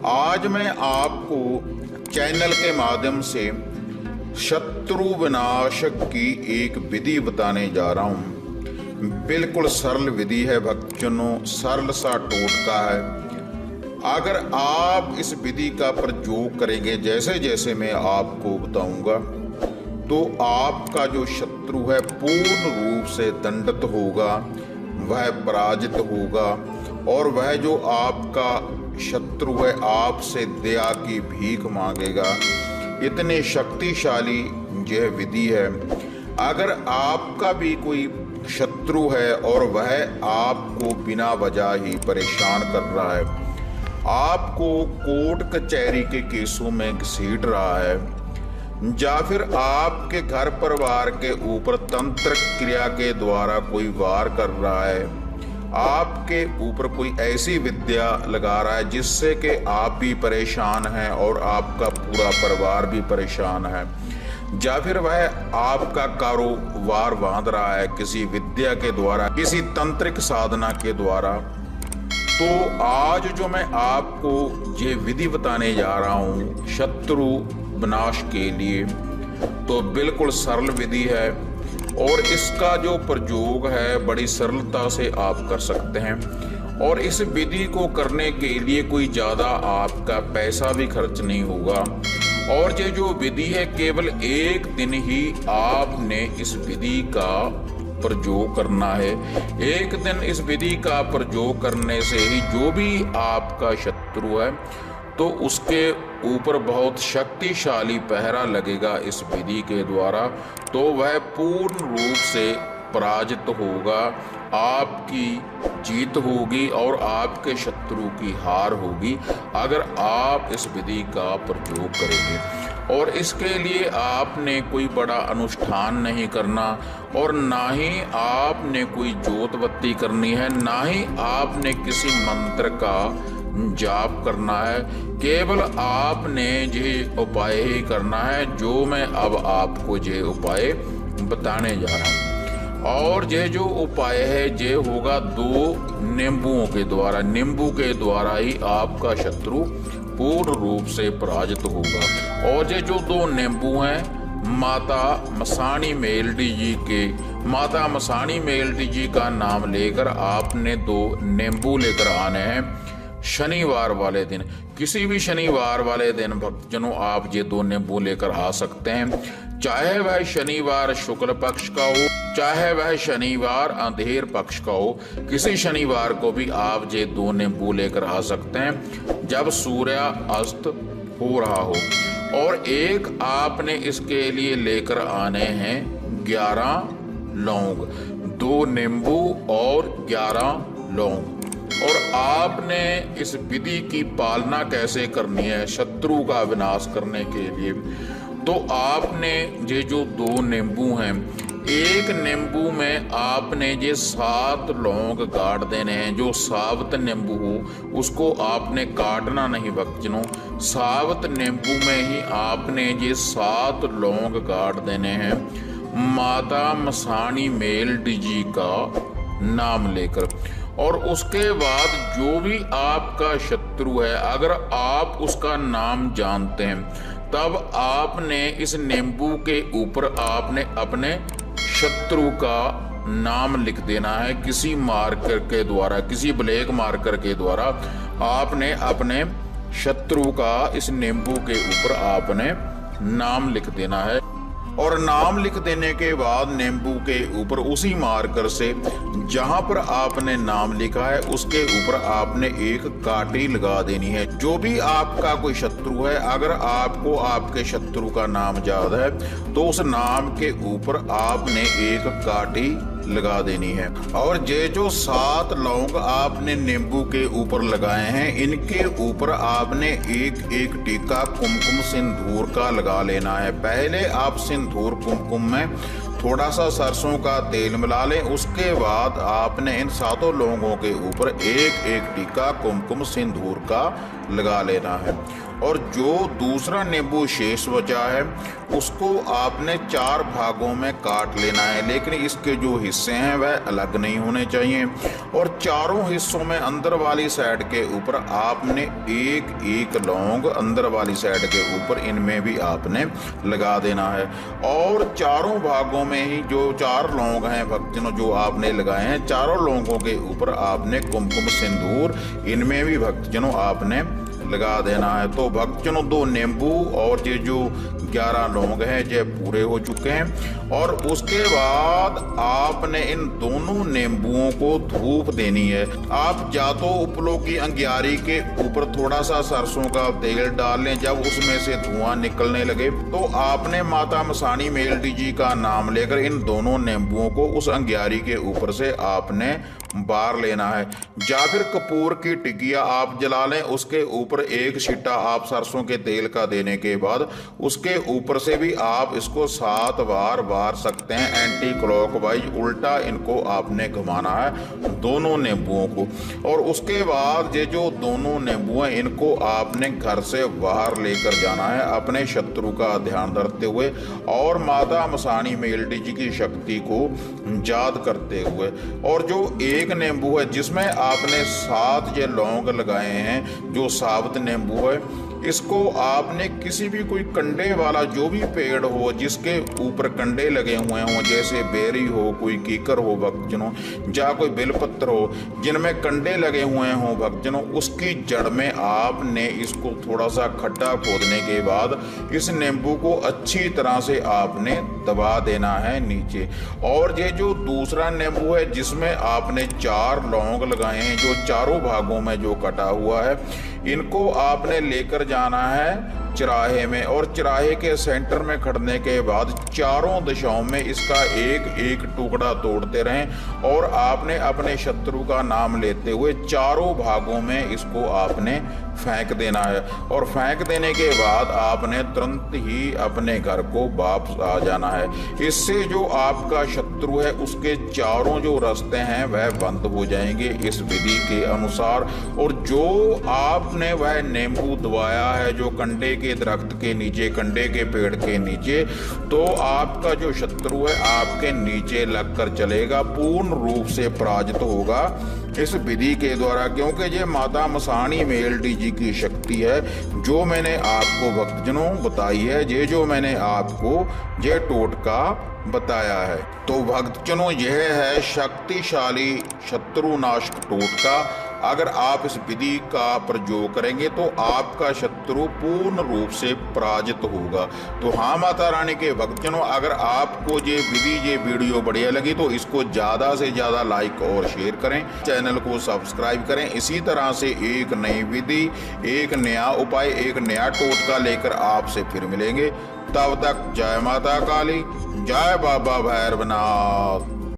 आज मैं आपको चैनल के माध्यम से शत्रु विनाशक की एक विधि बताने जा रहा हूँ। बिल्कुल सरल विधि है भक्तजनों, सरल सा टोटका है। अगर आप इस विधि का प्रयोग करेंगे जैसे जैसे मैं आपको बताऊंगा, तो आपका जो शत्रु है पूर्ण रूप से दंडित होगा, वह पराजित होगा और वह जो आपका शत्रु है आपसे दया की भीख मांगेगा। इतने शक्तिशाली यह विधि है। अगर आपका भी कोई शत्रु है और वह आपको बिना वजह ही परेशान कर रहा है, आपको कोर्ट कचहरी के केसों में घसीट रहा है, या फिर आपके घर परिवार के ऊपर तंत्र क्रिया के द्वारा कोई वार कर रहा है, आपके ऊपर कोई ऐसी विद्या लगा रहा है जिससे कि आप भी परेशान हैं और आपका पूरा परिवार भी परेशान है, या फिर वह आपका कारोबार बांध रहा है किसी विद्या के द्वारा, किसी तंत्रिक साधना के द्वारा, तो आज जो मैं आपको ये विधि बताने जा रहा हूँ शत्रु विनाश के लिए, तो बिल्कुल सरल विधि है और इसका जो प्रयोग है बड़ी सरलता से आप कर सकते हैं। और इस विधि को करने के लिए कोई ज़्यादा आपका पैसा भी खर्च नहीं होगा। और ये जो विधि है केवल एक दिन ही आपने इस विधि का प्रयोग करना है। एक दिन इस विधि का प्रयोग करने से ही जो भी आपका शत्रु है तो उसके ऊपर बहुत शक्तिशाली पहरा लगेगा इस विधि के द्वारा, तो वह पूर्ण रूप से पराजित होगा, आपकी जीत होगी और आपके शत्रु की हार होगी अगर आप इस विधि का प्रयोग करेंगे। और इसके लिए आपने कोई बड़ा अनुष्ठान नहीं करना और ना ही आपने कोई जोत बत्ती करनी है, ना ही आपने किसी मंत्र का जाप करना है। केवल आपने ये उपाय ही करना है जो मैं अब आपको ये उपाय बताने जा रहा हूँ। और ये जो उपाय है ये होगा 2 नींबुओं के द्वारा। नींबू के द्वारा ही आपका शत्रु पूर्ण रूप से पराजित होगा। और ये जो 2 नींबू हैं माता मसाणी मेलडी जी के, माता मसाणी मेलडी जी का नाम लेकर आपने 2 नींबू लेकर आने हैं। शनिवार वाले दिन, किसी भी शनिवार वाले दिन भक्तजनों आप ये 2 नींबू लेकर आ सकते हैं। चाहे वह शनिवार शुक्ल पक्ष का हो, चाहे वह शनिवार अंधेर पक्ष का हो, किसी शनिवार को भी आप ये 2 नींबू लेकर आ सकते हैं जब सूर्य अस्त हो रहा हो। और एक आपने इसके लिए लेकर आने हैं 11 लौंग, 2 नींबू और 11 लौंग। और आपने इस विधि की पालना कैसे करनी है शत्रु का विनाश करने के लिए, तो आपने ये जो 2 नींबू हैं, एक नींबू में आपने ये 7 लौंग काट देने हैं। जो साबुत नींबू हो उसको आपने काटना नहीं भक्तजनों, साबुत नींबू में ही आपने ये 7 लौंग काट देने हैं माता मसाणी मेलडी जी का नाम लेकर। और उसके बाद जो भी आपका शत्रु है अगर आप उसका नाम जानते हैं तब आपने इस नींबू के ऊपर आपने अपने शत्रु का नाम लिख देना है। किसी मार्कर के द्वारा, किसी ब्लैक मार्कर के द्वारा आपने अपने शत्रु का इस नींबू के ऊपर आपने नाम लिख देना है। और नाम लिख देने के बाद नींबू के ऊपर उसी मार्कर से जहां पर आपने नाम लिखा है उसके ऊपर आपने एक काटी लगा देनी है। जो भी आपका कोई शत्रु है, अगर आपको आपके शत्रु का नाम याद है तो उस नाम के ऊपर आपने एक काटी लगा देनी है। और ये जो 7 लौंग आपने नींबू के ऊपर लगाए हैं इनके ऊपर आपने एक टीका कुमकुम सिंदूर का लगा लेना है। पहले आप सिंदूर कुमकुम में थोड़ा सा सरसों का तेल मिला लें, उसके बाद आपने इन 7 लौंगों के ऊपर एक टीका कुमकुम सिंदूर का लगा लेना है। और जो दूसरा नींबू शेष बचा है उसको आपने 4 भागों में काट लेना है, लेकिन इसके जो हिस्से हैं वह अलग नहीं होने चाहिए। और चारों हिस्सों में अंदर वाली साइड के ऊपर आपने एक एक लौंग अंदर वाली साइड के ऊपर इनमें भी आपने लगा देना है। और चारों भागों में ही जो 4 लौंग हैं भक्तजनों जो आपने लगाए हैं, चारों लौंगों के ऊपर आपने कुमकुम सिंदूर इनमें भी भक्तजनों आपने लगा देना है। तो भक्तजनों 2 नींबू और ये जो 11 लौंग हैं ये पूरे हो चुके हैं। और उसके बाद आपने इन दोनों नींबुओं को धूप देनी है। आप या तो उपलों की अंगियारी के ऊपर थोड़ा सा सरसों का तेल डाल लें, जब उसमें से धुआं निकलने लगे तो आपने माता मसानी मेलडी जी का नाम लेकर इन दोनों नींबुओं को उस अंगियारी के ऊपर से आपने बार लेना है। या फिर कपूर की टिकिया आप जला लें, उसके ऊपर एक छिट्टा आप सरसों के तेल का देने के बाद उसके ऊपर से भी आप इसको 7 बार बार सकते हैं। एंटी क्लॉकवाइज उल्टा इनको आपने घुमाना है दोनों नींबुओं को। और उसके बाद ये जो दोनों नींबू हैं इनको आपने घर से बाहर लेकर जाना है अपने शत्रु का ध्यान रखते हुए और माता मसानी मेलडी जी की शक्ति को याद करते हुए। और जो एक नींबू है जिसमें आपने 7 ये लौंग लगाए हैं, जो साबुत नींबू है, इसको आपने किसी भी कोई कंडे वाला जो भी पेड़ हो जिसके ऊपर कंडे लगे हुए हों, जैसे बेरी हो, कोई कीकर हो भक्तजनों, या कोई बेलपत्र हो जिनमें कंडे लगे हुए हों भक्तजनों, उसकी जड़ में आपने इसको थोड़ा सा खड्डा खोदने के बाद इस नींबू को अच्छी तरह से आपने दबा देना है नीचे। और ये जो दूसरा नींबू है जिसमें आपने 4 लौंग लगाए हैं, जो चारों भागों में जो कटा हुआ है, इनको आपने लेकर जाना है चराहे में। और चराहे के सेंटर में खड़ने के बाद चारों दिशाओं में इसका एक एक टुकड़ा तोड़ते रहें और आपने अपने शत्रु का नाम लेते हुए चारों भागों में इसको आपने फेंक देना है। और फेंक देने के बाद आपने तुरंत ही अपने घर को वापस आ जाना है। इससे जो आपका शत्रु है उसके चारों जो रास्ते हैं वह बंद हो जाएंगे इस विधि के अनुसार। और जो आपने वह नींबू दबाया है जो कंडे के दरख्त के नीचे, कंडे के पेड़ के नीचे, तो आपका जो शत्रु है आपके नीचे लगकर चलेगा, पूर्ण रूप से पराजित होगा इस विधि के द्वारा। क्योंकि ये माता मसानी मेलडी जी की शक्ति है जो मैंने आपको भक्तजनों बताई है, ये जो मैंने आपको ये टोटका बताया है। तो भक्तजनों यह है शक्तिशाली शत्रुनाशक टोटका। अगर आप इस विधि का प्रयोग करेंगे तो आपका शत्रु पूर्ण रूप से पराजित होगा। तो हाँ माता रानी के भक्तजनों, अगर आपको ये विधि, ये वीडियो बढ़िया लगी तो इसको ज़्यादा से ज़्यादा लाइक और शेयर करें, चैनल को सब्सक्राइब करें। इसी तरह से एक नई विधि, एक नया उपाय, एक नया टोटका लेकर आपसे फिर मिलेंगे। तब तक जय माता काली, जय बाबा भैरवनाथ।